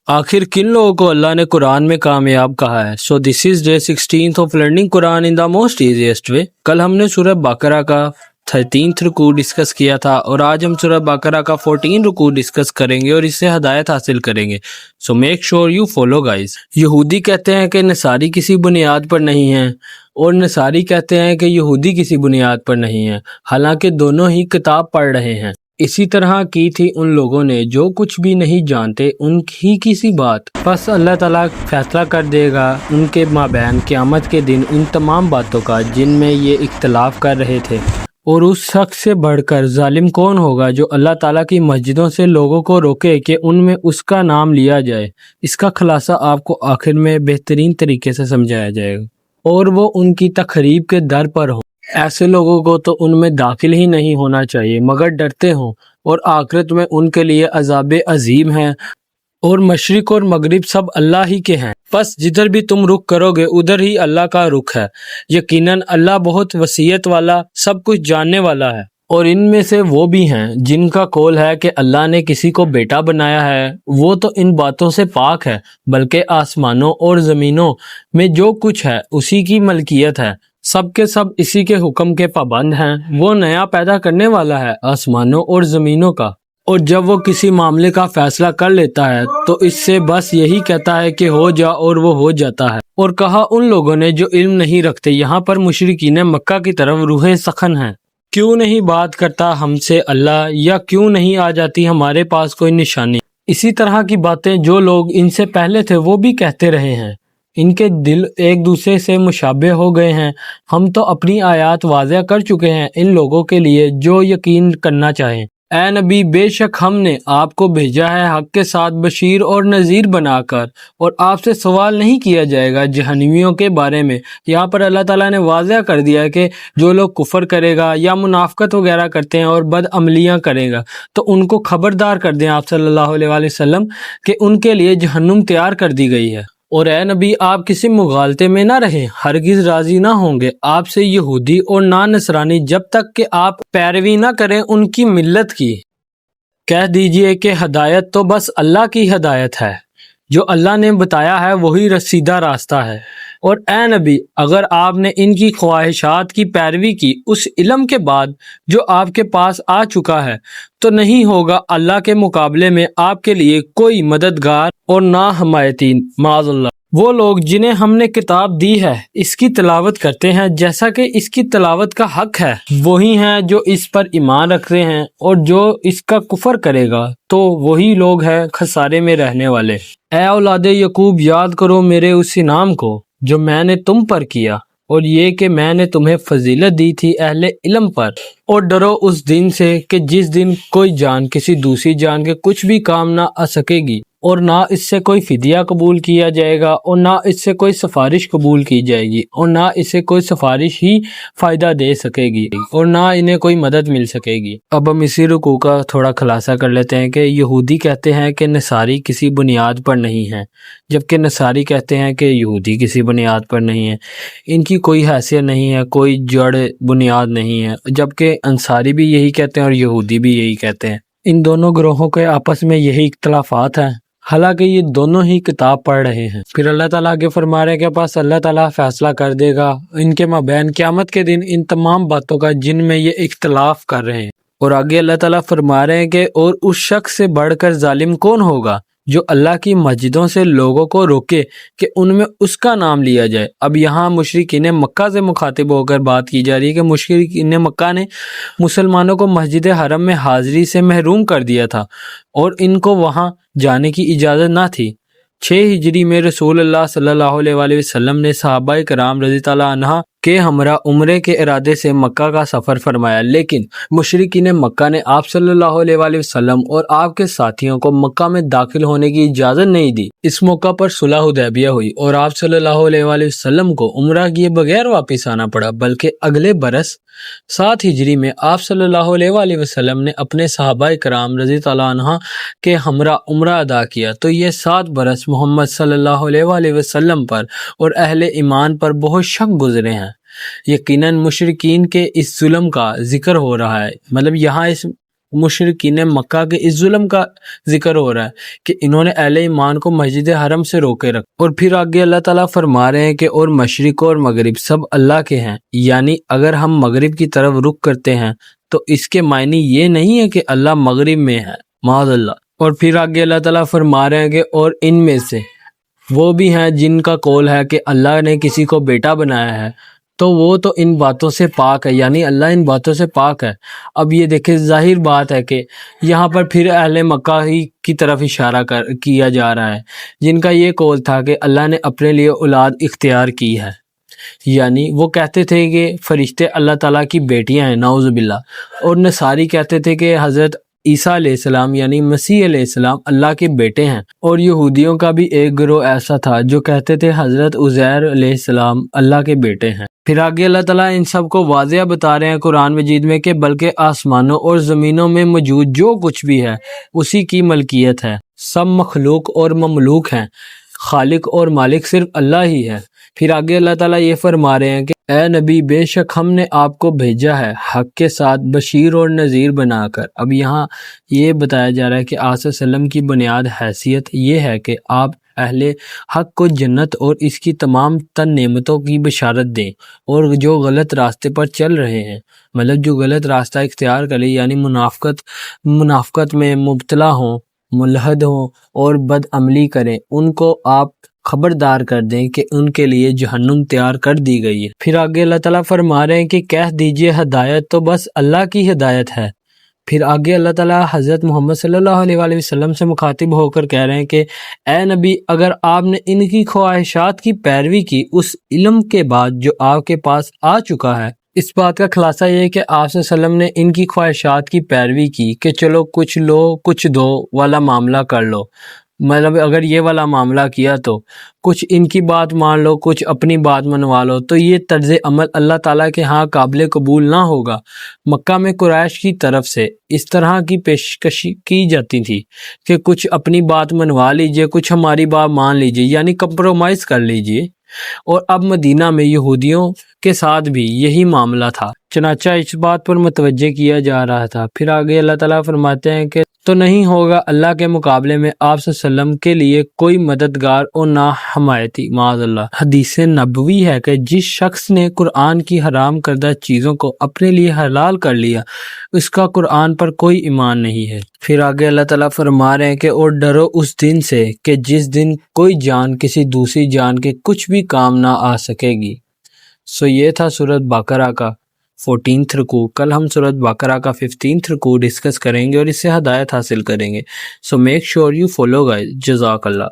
आखिर किन लोगों को अल्लाह ने कुरान में कामयाब कहा है? So this is day 16th of learning Quran in the most easiest way. कल हमने सूरह बकरा का 13th रुकू डिस्कस किया था और आज हम सूरह बकरा का 14 रुकू डिस्कस करेंगे और इससे हदायत हासिल करेंगे। So make sure you follow guys. यहूदी कहते हैं कि नसारी किसी बुनियाद पर नहीं है और नसारी कहते हैं कि यहूदी किसी बुनियाद पर नहीं है, हालांकि दोनों ही किताब पढ़ रहे हैं। इसी तरह की थी उन लोगों ने जो कुछ भी नहीं जानते उनकी किसी बात, बस अल्लाह ताला फैसला कर देगा उनके माबैन क़यामत के दिन उन तमाम बातों का जिनमें ये इख्तलाफ कर रहे थे। और उस शख्स से बढ़कर जालिम कौन होगा जो अल्लाह ताला की मस्जिदों से लोगों को रोके कि उनमें उसका नाम लिया जाए। इसका खुलासा आपको आखिर में बेहतरीन तरीके से समझाया जाएगा और वो उनकी तखरीब के दर पर हो। ऐसे लोगों को तो उनमें दाखिल ही नहीं होना चाहिए मगर डरते हों और आखिरत में उनके लिए अज़ाब अजीम है। और मशरिक और मगरिब सब अल्लाह ही के हैं, बस जिधर भी तुम रुख करोगे उधर ही अल्लाह का रुख है। यकीनन अल्लाह बहुत वसीयत वाला, सब कुछ जानने वाला है। और इनमें से वो भी हैं जिनका कौल है कि अल्लाह ने किसी को बेटा बनाया है, वो तो इन बातों से पाक है, बल्कि आसमानों और ज़मीनों में जो कुछ है उसी की मलकियत है, सब के सब इसी के हुक्म के पाबंद हैं। वो नया पैदा करने वाला है आसमानों और ज़मीनों का, और जब वो किसी मामले का फैसला कर लेता है तो इससे बस यही कहता है कि हो जा और वो हो जाता है। और कहा उन लोगों ने जो इल्म नहीं रखते, यहाँ पर मुशरिकीन मक्का की तरफ रूह सखन है। क्यों नहीं बात करता हमसे अल्लाह, या क्यों नहीं आ जाती हमारे पास कोई निशानी। इसी तरह की बातें जो लोग इनसे पहले थे वो भी कहते रहे हैं। इनके दिल एक दूसरे से मुशाबे हो गए हैं। हम तो अपनी आयात वाज़ह कर चुके हैं इन लोगों के लिए जो यकीन करना चाहें। ऐ नबी, बेशक हमने आपको भेजा है हक के साथ बशीर और नज़ीर बनाकर, और आपसे सवाल नहीं किया जाएगा जहन्नमियों के बारे में। यहाँ पर अल्लाह ताला ने वाज़ह कर दिया है कि जो लोग कुफर करेगा या मुनाफकत वगैरह करते हैं और बदअमलियाँ करेगा तो उनको खबरदार कर दें आप सल्लल्लाहु अलैहि वसल्लम कि उनके लिए जहन्नुम तैयार कर दी गई है। और ए नबी, आप किसी मुगालते में ना रहें, हरगिज राजी ना होंगे आपसे यहूदी और ना नसरानी जब तक कि आप पैरवी ना करें उनकी मिल्लत की। कह दीजिए कि हदायत तो बस अल्लाह की हदायत है, जो अल्लाह ने बताया है वही रसीदा रास्ता है। और ए नबी, अगर आपने इनकी ख्वाहिशात की पैरवी की उस इल्म के बाद जो आपके पास आ चुका है, तो नहीं होगा अल्लाह के मुकाबले में आपके लिए कोई मददगार और ना हमायतीन। माज़अल्लाह, वो लोग जिन्हें हमने किताब दी है इसकी तिलावत करते हैं जैसा कि इसकी तिलावत का हक है, वही हैं जो इस पर ईमान रखते हैं, और जो इसका कुफर करेगा तो वही लोग हैं खसारे में रहने वाले। ए औलादे यकूब, याद करो मेरे उस इनाम को जो मैंने तुम पर किया, और ये कि मैंने तुम्हें फजीलत दी थी अहले इल्म पर। और डरो उस दिन से कि जिस दिन कोई जान किसी दूसरी जान के कुछ भी काम ना आ सकेगी, और ना इससे कोई फिदिया कबूल किया जाएगा, और ना इससे कोई सिफारिश कबूल की जाएगी, और ना इससे कोई सिफारिश ही फ़ायदा दे सकेगी, और ना इन्हें कोई मदद मिल सकेगी। अब हम इसी रुकू का थोड़ा खुलासा कर लेते हैं कि यहूदी कहते हैं कि नसारी किसी बुनियाद पर नहीं है, जबकि नसारी कहते हैं कि यहूदी किसी बुनियाद पर नहीं है। इनकी कोई हैसियत नहीं है, कोई जड़ बुनियाद नहीं है, जबकि अंसारी भी यही कहते हैं और यहूदी भी यही कहते हैं। इन दोनों ग्रोहों के आपस में यही इख्तलाफात हैं, हालांकि ये दोनों ही किताब पढ़ रहे हैं। फिर अल्लाह ताला आगे फरमा रहे हैं कि बस अल्लाह ताला फैसला कर देगा इनके माबैन क़यामत के दिन इन तमाम बातों का जिनमें ये इख्तलाफ कर रहे हैं। और आगे अल्लाह ताला फरमा रहे हैं कि और उस शख्स से बढ़कर जालिम कौन होगा जो अल्लाह की मस्जिदों से लोगों को रोके कि उनमें उसका नाम लिया जाए। अब यहाँ मुशरिकीन मक्का से मुखातिब होकर बात की जा रही है कि मुशरिकीन मक्का ने मुसलमानों को मस्जिद हरम में हाज़िरी से महरूम कर दिया था और इनको वहाँ जाने की इजाज़त ना थी। 6 हिजरी में रसूल अल्लाह सल्लल्लाहु अलैहि वसल्लम ने सहाबाए कराम रज़ी ताला अन्हा के हमरा उम्रे के इरादे से मक्का का सफ़र फरमाया, लेकिन मुशरिकीन मक्का ने आप सल्लल्लाहु अलैहि वसल्लम और आपके साथियों को मक्का में दाखिल होने की इजाज़त नहीं दी। इस मौका पर सुलह हुदैबिया हुई और आप सल्लल्लाहु अलैहि वसल्लम को उम्रा किए बगैर वापस आना पड़ा, बल्कि अगले बरस 7 हिजरी में आप सल्लल्लाहु अलैहि वसल्लम ने अपने सहाबाए कराम रज़ी ताला अन्हा के हमरा उम्रा अदा किया। तो ये 7 बरस मोहम्मद सल्लल्लाहु अलैहि वसल्लम पर और अहले ईमान पर बहुत शक गुजरे हैं। यकीनन मुशरिकीन के इस जुल्म का जिक्र हो रहा है, मतलब यहाँ इस مشرکین مکہ کے اس ظلم کا ذکر ہو رہا ہے کہ انہوں نے اہل ایمان کو مسجد حرم سے روکے رکھا۔ اور پھر آگے اللہ تعالیٰ فرما رہے ہیں کہ اور مشرق اور مغرب سب اللہ کے ہیں، یعنی اگر ہم مغرب کی طرف رخ کرتے ہیں تو اس کے معنی یہ نہیں ہے کہ اللہ مغرب میں ہے، معاذ اللہ۔ اور پھر آگے اللہ تعالیٰ فرما رہے ہیں کہ اور ان میں سے وہ بھی ہیں جن کا قول ہے کہ اللہ نے کسی کو بیٹا بنایا ہے، تو وہ تو ان باتوں سے پاک ہے، یعنی اللہ ان باتوں سے پاک ہے۔ اب یہ دیکھیں، ظاہر بات ہے کہ یہاں پر پھر اہل مکہ ہی کی طرف اشارہ کیا جا رہا ہے، جن کا یہ قول تھا کہ اللہ نے اپنے لیے اولاد اختیار کی ہے، یعنی وہ کہتے تھے کہ فرشتے اللہ تعالیٰ کی بیٹیاں ہیں، نعوذ باللہ۔ اور نصاری کہتے تھے کہ حضرت عیسیٰ علیہ السلام یعنی مسیح علیہ السلام اللہ کے بیٹے ہیں۔ اور یہودیوں کا بھی ایک گروہ ایسا تھا جو کہتے تھے حضرت عزیر علیہ السلام اللہ کے بیٹے ہیں۔ پھر آگے اللہ تعالیٰ ان سب کو واضح بتا رہے ہیں قرآن مجید میں کہ بلکہ آسمانوں اور زمینوں میں موجود جو کچھ بھی ہے اسی کی ملکیت ہے، سب مخلوق اور مملوک ہیں، خالق اور مالک صرف اللہ ہی ہے۔ پھر آگے اللہ تعالیٰ یہ فرما رہے ہیں کہ اے نبی، بے شک ہم نے آپ کو بھیجا ہے حق کے ساتھ بشیر اور نذیر بنا کر۔ اب یہاں یہ بتایا جا رہا ہے کہ آپ صلی اللہ علیہ وسلم کی بنیاد حیثیت یہ ہے کہ آپ اہل حق کو جنت اور اس کی تمام تن نعمتوں کی بشارت دیں، اور جو غلط راستے پر چل رہے ہیں، مطلب جو غلط راستہ اختیار کرے، یعنی منافقت میں مبتلا ہوں، ملحد ہوں اور بد عملی کریں، ان کو آپ خبردار کر دیں کہ ان کے لیے جہنم تیار کر دی گئی ہے۔ پھر آگے اللہ تعالیٰ فرما رہے ہیں کہ کہہ دیجئے ہدایت تو بس اللہ کی ہدایت ہے۔ پھر آگے اللہ تعالیٰ حضرت محمد صلی اللہ علیہ وآلہ وسلم سے مخاطب ہو کر کہہ رہے ہیں کہ اے نبی، اگر آپ نے ان کی خواہشات کی پیروی کی اس علم کے بعد جو آپ کے پاس آ چکا ہے، اس بات کا خلاصہ یہ ہے کہ آپ صلی اللہ علیہ وسلم نے ان کی خواہشات کی پیروی کی کہ چلو کچھ لو کچھ دو والا معاملہ کر لو، مطلب اگر یہ والا معاملہ کیا تو کچھ ان کی بات مان لو، کچھ اپنی بات منوا لو، تو یہ طرز عمل اللہ تعالیٰ کے ہاں قابل قبول نہ ہوگا۔ مکہ میں قریش کی طرف سے اس طرح کی پیشکش کی جاتی تھی کہ کچھ اپنی بات منوا لیجئے، کچھ ہماری بات مان لیجئے، یعنی کمپرومائز کر لیجئے۔ اور اب مدینہ میں یہودیوں کے ساتھ بھی یہی معاملہ تھا، چنانچہ اس بات پر متوجہ کیا جا رہا تھا۔ پھر آگے اللہ تعالیٰ فرماتے ہیں کہ تو نہیں ہوگا اللہ کے مقابلے میں آپ صلی اللہ علیہ وسلم کے لیے کوئی مددگار اور نہ حمایتی، معاذ اللہ۔ حدیث نبوی ہے کہ جس شخص نے قرآن کی حرام کردہ چیزوں کو اپنے لیے حلال کر لیا، اس کا قرآن پر کوئی ایمان نہیں ہے۔ پھر آگے اللہ تعالیٰ فرما رہے ہیں کہ اور ڈرو اس دن سے کہ جس دن کوئی جان کسی دوسری جان کے کچھ بھی کام نہ آ سکے گی۔ یہ تھا سورۃ بقرہ کا 14th رکوع۔ کل ہم سورۃ بقرہ کا 15th رکوع ڈسکس کریں گے اور اس سے ہدایت حاصل کریں گے۔ Make sure you follow guys. جزاک اللہ۔